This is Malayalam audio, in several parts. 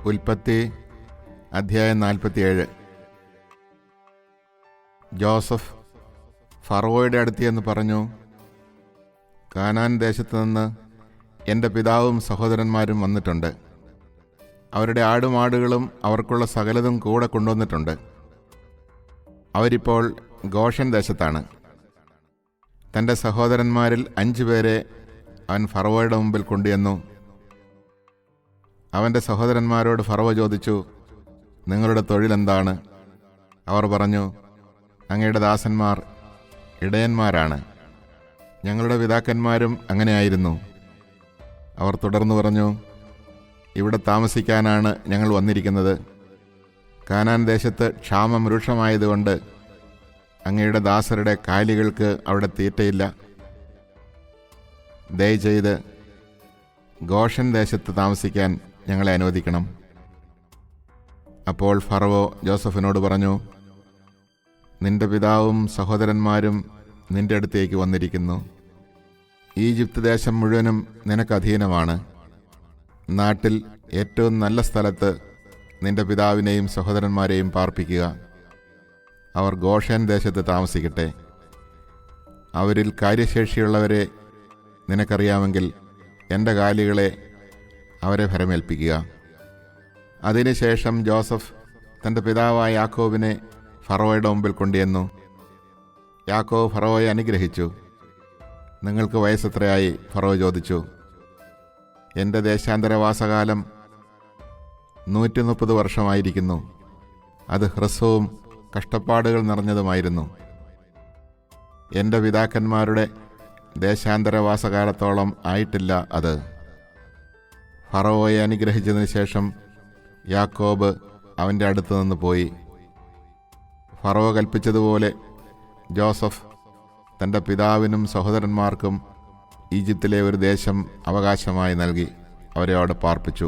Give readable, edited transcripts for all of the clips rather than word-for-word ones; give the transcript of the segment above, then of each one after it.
ഉൽപ്പത്തി അധ്യായം 47. ജോസഫ് ഫറവോയുടെ അടുത്തെന്ന് പറഞ്ഞു, കാനാൻ ദേശത്തു നിന്ന് എൻ്റെ പിതാവും സഹോദരന്മാരും വന്നിട്ടുണ്ട്. അവരുടെ ആടുമാടുകളും അവർക്കുള്ള സകലതും കൂടെ കൊണ്ടുവന്നിട്ടുണ്ട്. അവരിപ്പോൾ ഗോഷൻ ദേശത്താണ്. തൻ്റെ സഹോദരന്മാരിൽ 5 പേരെ അവൻ ഫറവോയുടെ മുമ്പിൽ കൊണ്ടുവന്നു. അവൻ്റെ സഹോദരന്മാരോട് ഫറവോ ചോദിച്ചു, നിങ്ങളുടെ തൊഴിലെന്താണ്? അവർ പറഞ്ഞു, അങ്ങയുടെ ദാസന്മാർ ഇടയന്മാരാണ്. ഞങ്ങളുടെ പിതാക്കന്മാരും അങ്ങനെയായിരുന്നു. അവർ തുടർന്നു പറഞ്ഞു, ഇവിടെ താമസിക്കാനാണ് ഞങ്ങൾ വന്നിരിക്കുന്നത്. കാനാൻ ദേശത്ത് ക്ഷാമം രൂക്ഷമായതുകൊണ്ട് അങ്ങയുടെ ദാസരുടെ കാലികൾക്ക് അവിടെ തീറ്റയില്ല. ദയചെയ്ത് ഗോഷൻ ദേശത്ത് താമസിക്കാൻ ഞങ്ങളെ അനുവദിക്കണം. അപ്പോൾ ഫറവോ ജോസഫിനോട് പറഞ്ഞു, നിന്റെ പിതാവും സഹോദരന്മാരും നിന്റെ അടുത്തേക്ക് വന്നിരിക്കുന്നു. ഈജിപ്ത് ദേശം മുഴുവനും നിനക്ക് അധീനമാണ്. നാട്ടിൽ ഏറ്റവും നല്ല സ്ഥലത്ത് നിന്റെ പിതാവിനെയും സഹോദരന്മാരെയും പാർപ്പിക്കുക. അവർ ഗോഷൻ ദേശത്ത് താമസിക്കട്ടെ. അവരിൽ കാര്യശേഷിയുള്ളവരെ നിനക്കറിയാമെങ്കിൽ എൻ്റെ കാലികളെ അവരെ ഭരമേൽപ്പിക്കുക. അതിനുശേഷം ജോസഫ് തൻ്റെ പിതാവായ യാക്കോബിനെ ഫറവോയുടെ മുമ്പിൽ കൊണ്ടുവന്നു. യാക്കോബ് ഫറവോയെ അനുഗ്രഹിച്ചു. നിങ്ങൾക്ക് വയസ്സെത്രയായി? ഫറവോ ചോദിച്ചു. എൻ്റെ ദേശാന്തരവാസകാലം 130 വർഷമായിരിക്കുന്നു. അത് ഹ്രസ്വവും കഷ്ടപ്പാടുകൾ നിറഞ്ഞതുമായിരുന്നു. എൻ്റെ പിതാക്കന്മാരുടെ ദേശാന്തരവാസകാലത്തോളം ആയിട്ടില്ല അത്. ഫറവോയെ അനുഗ്രഹിച്ചതിന് ശേഷം യാക്കോബ് അവൻ്റെ അടുത്ത് നിന്ന് പോയി. ഫറവോ കൽപ്പിച്ചതുപോലെ ജോസഫ് തൻ്റെ പിതാവിനും സഹോദരന്മാർക്കും ഈജിപ്തിലെ ഒരു ദേശം അവകാശമായി നൽകി അവരെ അവിടെ പാർപ്പിച്ചു.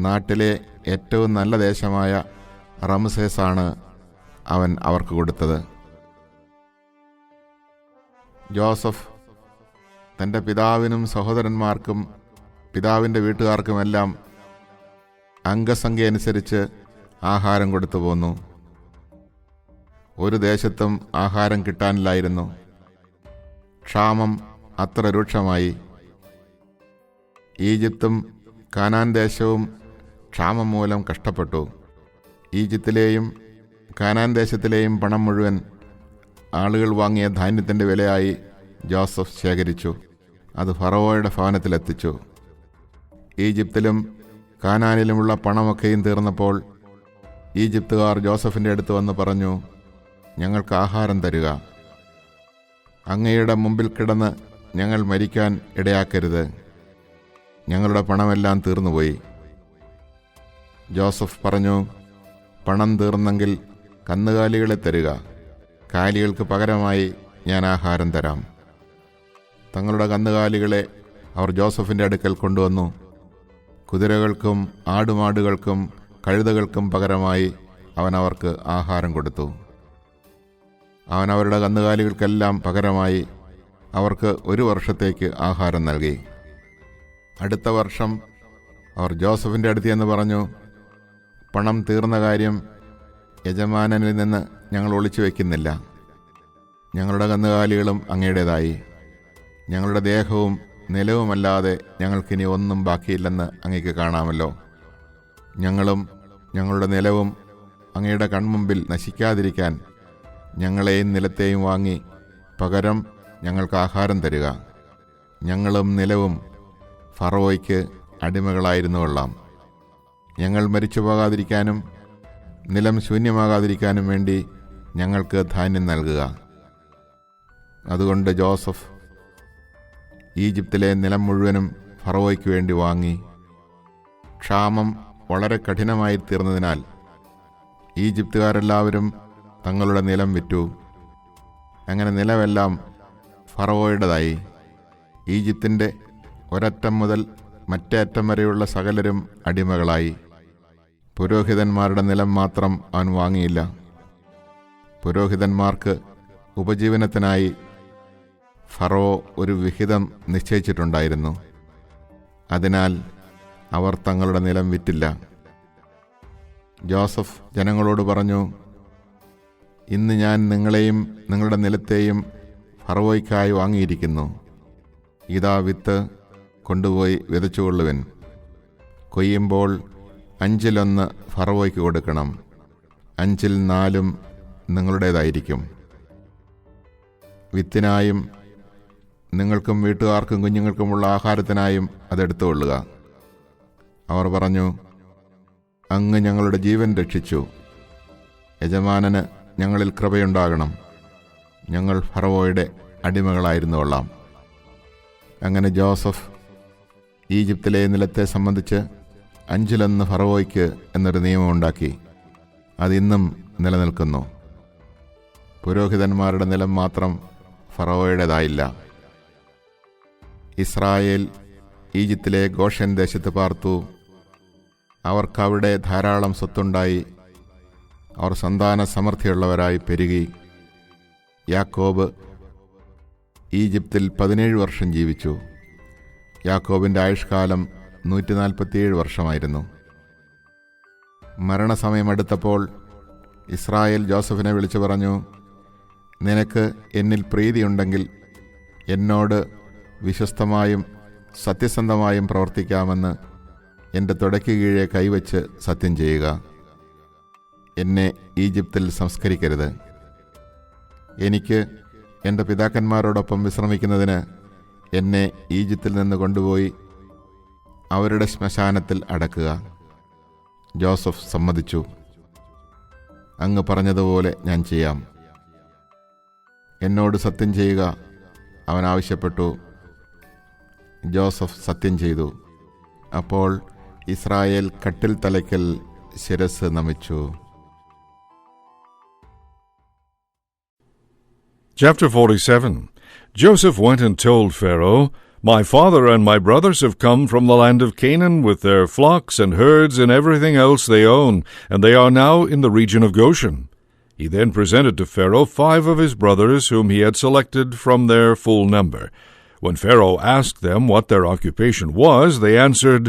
നാട്ടിലെ ഏറ്റവും നല്ല ദേശമായ റംസേസാണ് അവൻ അവർക്ക് കൊടുത്തത്. ജോസഫ് തൻ്റെ പിതാവിനും സഹോദരന്മാർക്കും പിതാവിൻ്റെ വീട്ടുകാർക്കുമെല്ലാം അംഗസംഖ്യ അനുസരിച്ച് ആഹാരം കൊടുത്തു പോന്നു. ഒരു ദേശത്തും ആഹാരം കിട്ടാനില്ലായിരുന്നു. ക്ഷാമം അത്ര രൂക്ഷമായി. ഈജിപ്തും കാനാൻ ദേശവും ക്ഷാമം മൂലം കഷ്ടപ്പെട്ടു. ഈജിപ്തിലെയും കാനാൻ ദേശത്തിലെയും പണം മുഴുവൻ ആളുകൾ വാങ്ങിയ ധാന്യത്തിൻ്റെ വിലയായി ജോസഫ് ശേഖരിച്ചു. അത് ഫറവോയുടെ ഭവനത്തിലെത്തിച്ചു. ഈജിപ്തിലും കാനാനിലുമുള്ള പണമൊക്കെയും തീർന്നപ്പോൾ ഈജിപ്തുകാർ ജോസഫിൻ്റെ അടുത്ത് വന്ന് പറഞ്ഞു, ഞങ്ങൾക്ക് ആഹാരം തരിക. അങ്ങയുടെ മുമ്പിൽ കിടന്ന് ഞങ്ങൾ മരിക്കാൻ ഇടയാക്കരുത്. ഞങ്ങളുടെ പണമെല്ലാം തീർന്നുപോയി. ജോസഫ് പറഞ്ഞു, പണം തീർന്നെങ്കിൽ കന്നുകാലികളെ തരിക. കാലികൾക്ക് പകരമായി ഞാൻ ആഹാരം തരാം. തങ്ങളുടെ കന്നുകാലികളെ അവർ ജോസഫിൻ്റെ അടുക്കൽ കൊണ്ടുവന്നു. കുതിരകൾക്കും ആടുമാടുകൾക്കും കഴുതകൾക്കും പകരമായി അവൻ അവർക്ക് ആഹാരം കൊടുത്തു. അവൻ അവരുടെ കന്നുകാലികൾക്കെല്ലാം പകരമായി അവർക്ക് 1 വർഷത്തേക്ക് ആഹാരം നൽകി. അടുത്ത വർഷം അവർ ജോസഫിൻ്റെ അടുത്തെന്ന് പറഞ്ഞു, പണം തീർന്ന കാര്യം യജമാനനിൽ നിന്ന് ഞങ്ങൾ ഒളിച്ചു വയ്ക്കുന്നില്ല. ഞങ്ങളുടെ കന്നുകാലികളും അങ്ങയുടേതായി. ഞങ്ങളുടെ ദേഹവും നിലവുമല്ലാതെ ഞങ്ങൾക്കിനി ഒന്നും ബാക്കിയില്ലെന്ന് അങ്ങയ്ക്ക് കാണാമല്ലോ. ഞങ്ങളും ഞങ്ങളുടെ നിലവും അങ്ങയുടെ കൺമുമ്പിൽ നശിക്കാതിരിക്കാൻ ഞങ്ങളെയും നിലത്തെയും വാങ്ങി പകരം ഞങ്ങൾക്ക് ആഹാരം തരിക. ഞങ്ങളും നിലവും ഫറവോയ്ക്ക് അടിമകളായിരുന്നു കൊള്ളാം. ഞങ്ങൾ മരിച്ചു പോകാതിരിക്കാനും നിലം ശൂന്യമാകാതിരിക്കാനും വേണ്ടി ഞങ്ങൾക്ക് ധാന്യം നൽകുക. അതുകൊണ്ട് ജോസഫ് ഈജിപ്തിലെ നിലം മുഴുവനും ഫറവോയ്ക്ക് വേണ്ടി വാങ്ങി. ക്ഷാമം വളരെ കഠിനമായി തീർന്നതിനാൽ ഈജിപ്തുകാരെല്ലാവരും തങ്ങളുടെ നിലം വിറ്റു. അങ്ങനെ നിലമെല്ലാം ഫറവോയുടേതായി. ഈജിപ്തിൻ്റെ ഒരറ്റം മുതൽ മറ്റേ അറ്റം വരെയുള്ള സകലരും അടിമകളായി. പുരോഹിതന്മാരുടെ നിലം മാത്രം അവൻ വാങ്ങിയില്ല. പുരോഹിതന്മാർക്ക് ഉപജീവനത്തിനായി ഫറവോ ഒരു വിഹിതം നിശ്ചയിച്ചിട്ടുണ്ടായിരുന്നു. അതിനാൽ അവർ തങ്ങളുടെ നിലം വിറ്റില്ല. ജോസഫ് ജനങ്ങളോട് പറഞ്ഞു, ഇന്ന് ഞാൻ നിങ്ങളെയും നിങ്ങളുടെ നിലത്തെയും ഫറവോയ്ക്കായി വാങ്ങിയിരിക്കുന്നു. ഇതാ വിത്ത്, കൊണ്ടുപോയി വിതച്ചുകൊള്ളുവൻ. കൊയ്യുമ്പോൾ 5-1 ഫറവോയ്ക്ക് കൊടുക്കണം. 5-4 നിങ്ങളുടേതായിരിക്കും. വിത്തിനായും നിങ്ങൾക്കും വീട്ടുകാർക്കും കുഞ്ഞുങ്ങൾക്കുമുള്ള ആഹാരത്തിനായും അതെടുത്തുകൊള്ളുക. അവർ പറഞ്ഞു, അങ്ങ് ഞങ്ങളുടെ ജീവൻ രക്ഷിച്ചു. യജമാനന് ഞങ്ങളിൽ കൃപയുണ്ടാകണം. ഞങ്ങൾ ഫറവോയുടെ അടിമകളായിരുന്നുകൊള്ളാം. അങ്ങനെ ജോസഫ് ഈജിപ്തിലെ നിലത്തെ സംബന്ധിച്ച് 5-1 ഫറവോയ്ക്ക് എന്നൊരു നിയമമുണ്ടാക്കി. അതിന്നും നിലനിൽക്കുന്നു. പുരോഹിതന്മാരുടെ നിലം മാത്രം ഫറവോയുടേതായില്ല. ഇസ്രായേൽ ഈജിപ്തിലെ ഗോഷൻ ദേശത്ത് പാർത്തു. അവർക്കവിടെ ധാരാളം സ്വത്തുണ്ടായി. അവർ സന്താന സമൃദ്ധിയുള്ളവരായി പെരുകി. യാക്കോബ് ഈജിപ്തിൽ 17 വർഷം ജീവിച്ചു. യാക്കോബിൻ്റെ ആയുഷ്കാലം 147 വർഷമായിരുന്നു. മരണസമയമടുത്തപ്പോൾ ഇസ്രായേൽ ജോസഫിനെ വിളിച്ചു പറഞ്ഞു, നിനക്ക് എന്നിൽ പ്രീതിയുണ്ടെങ്കിൽ എന്നോട് വിശ്വസ്തമായും സത്യസന്ധമായും പ്രവർത്തിക്കാമെന്ന് എൻ്റെ തുടയ്ക്ക് കീഴെ കൈവച്ച് സത്യം ചെയ്യുക. എന്നെ ഈജിപ്തിൽ സംസ്കരിക്കരുത്. എനിക്ക് എൻ്റെ പിതാക്കന്മാരോടൊപ്പം വിശ്രമിക്കുന്നതിന് എന്നെ ഈജിപ്തിൽ നിന്ന് കൊണ്ടുപോയി അവരുടെ ശ്മശാനത്തിൽ അടക്കുക. ജോസഫ് സമ്മതിച്ചു. അങ്ങ് പറഞ്ഞതുപോലെ ഞാൻ ചെയ്യാം. എന്നോട് സത്യം ചെയ്യുക, അവൻ ആവശ്യപ്പെട്ടു. ജോസഫ് സത്യം ചെയ്തു. അപ്പോൾ ഇസ്രായേൽ കട്ടിൽ തലയ്ക്കൽ ശിരസ് നമിച്ചു. Chapter 47. Joseph went and told Pharaoh, My father and my brothers have come from the land of Canaan with their flocks and herds and everything else they own, and they are now in the region of Goshen. He then presented to Pharaoh 5 of his brothers whom he had selected from their full number. When Pharaoh asked them what their occupation was, they answered,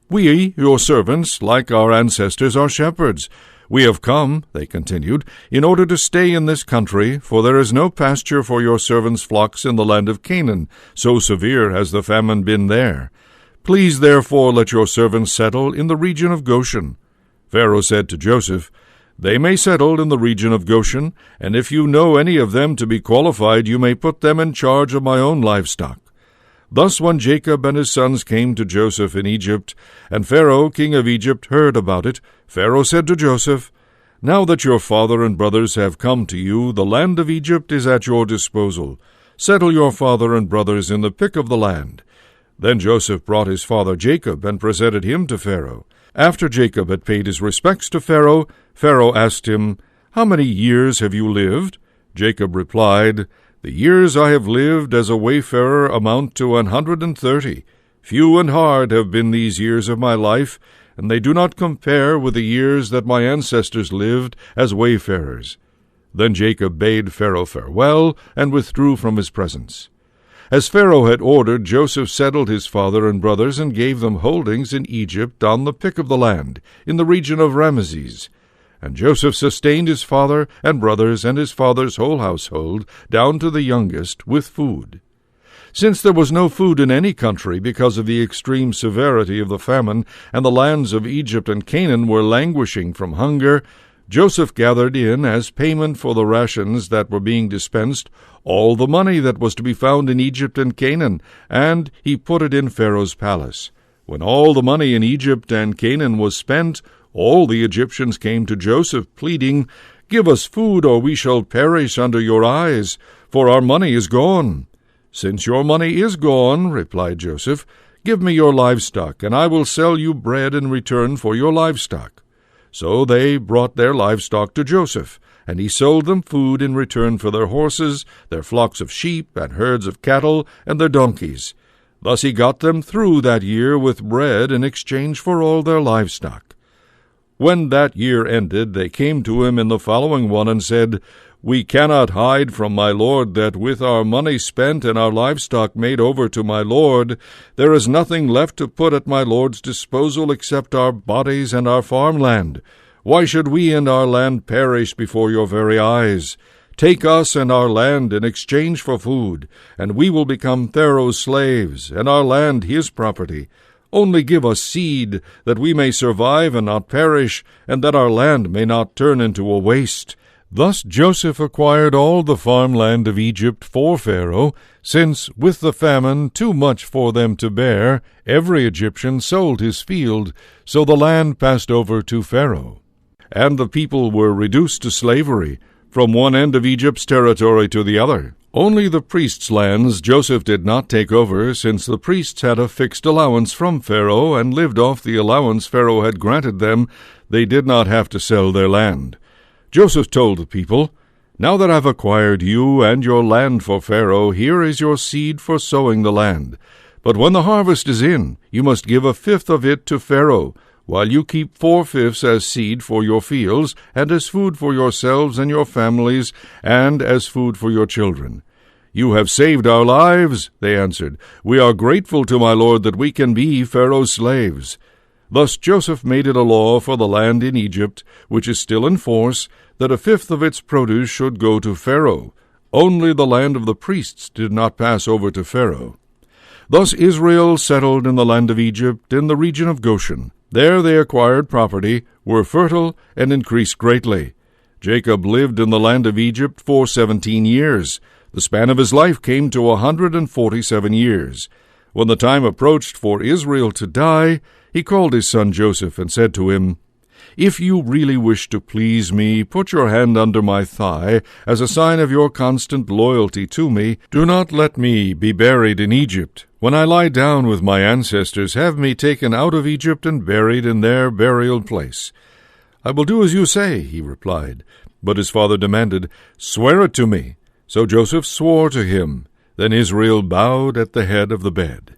We, your servants, like our ancestors, are shepherds. We have come, they continued, in order to stay in this country, for there is no pasture for your servants' flocks in the land of Canaan, so severe has the famine been there. Please, therefore, let your servants settle in the region of Goshen. Pharaoh said to Joseph, They may settle in the region of Goshen, and if you know any of them to be qualified, you may put them in charge of my own livestock. Thus when Jacob and his sons came to Joseph in Egypt, and Pharaoh, king of Egypt, heard about it, Pharaoh said to Joseph, Now that your father and brothers have come to you, the land of Egypt is at your disposal. Settle your father and brothers in the pick of the land. Then Joseph brought his father Jacob and presented him to Pharaoh. After Jacob had paid his respects to Pharaoh, Pharaoh asked him, How many years have you lived? Jacob replied, The years I have lived as a wayfarer amount to 130. Few and hard have been these years of my life, and they do not compare with the years that my ancestors lived as wayfarers. Then Jacob bade Pharaoh farewell and withdrew from his presence. As Pharaoh had ordered, Joseph settled his father and brothers and gave them holdings in Egypt on the pick of the land, in the region of Ramesses. And Joseph sustained his father and brothers and his father's whole household, down to the youngest, with food. Since there was no food in any country because of the extreme severity of the famine, and the lands of Egypt and Canaan were languishing from hunger, Joseph gathered in, as payment for the rations that were being dispensed, all the money that was to be found in Egypt and Canaan, and he put it in Pharaoh's palace. When all the money in Egypt and Canaan was spent, all the Egyptians came to Joseph, pleading, Give us food, or we shall perish under your eyes, for our money is gone. Since your money is gone, replied Joseph, give me your livestock, and I will sell you bread in return for your livestock. So they brought their livestock to Joseph, and he sold them food in return for their horses, their flocks of sheep, and herds of cattle, and their donkeys. Thus he got them through that year with bread in exchange for all their livestock. When that year ended, they came to him in the following one and said, We cannot hide from my lord that with our money spent and our livestock made over to my lord, there is nothing left to put at my lord's disposal except our bodies and our farmland. Why should we and our land perish before your very eyes? Take us and our land in exchange for food, and we will become Pharaoh's slaves, and our land his property. Only give us seed, that we may survive and not perish, and that our land may not turn into a waste. Thus Joseph acquired all the farmland of Egypt for Pharaoh, since, with the famine too much for them to bear, every Egyptian sold his field, so the land passed over to Pharaoh. And the people were reduced to slavery, from one end of Egypt's territory to the other. Only the priests' lands Joseph did not take over, since the priests had a fixed allowance from Pharaoh and lived off the allowance Pharaoh had granted them. They did not have to sell their land. Joseph told the people, Now that I've acquired you and your land for Pharaoh, here is your seed for sowing the land. But when the harvest is in, you must give a fifth of it to Pharaoh, while you keep 4/5 as seed for your fields, and as food for yourselves and your families, and as food for your children. You have saved our lives, they answered. We are grateful to my lord that we can be Pharaoh's slaves. Thus Joseph made it a law for the land in Egypt, which is still in force, that a fifth of its produce should go to Pharaoh. Only the land of the priests did not pass over to Pharaoh. Thus Israel settled in the land of Egypt, in the region of Goshen. There they acquired property, were fertile, and increased greatly. Jacob lived in the land of Egypt for 17 years. The span of his life came to 147 years. When the time approached for Israel to die, he called his son Joseph and said to him, If you really wish to please me, put your hand under my thigh, as a sign of your constant loyalty to me. Do not let me be buried in Egypt. When I lie down with my ancestors, have me taken out of Egypt and buried in their burial place. I will do as you say, he replied. But his father demanded, Swear it to me. So Joseph swore to him. Then Israel bowed at the head of the bed.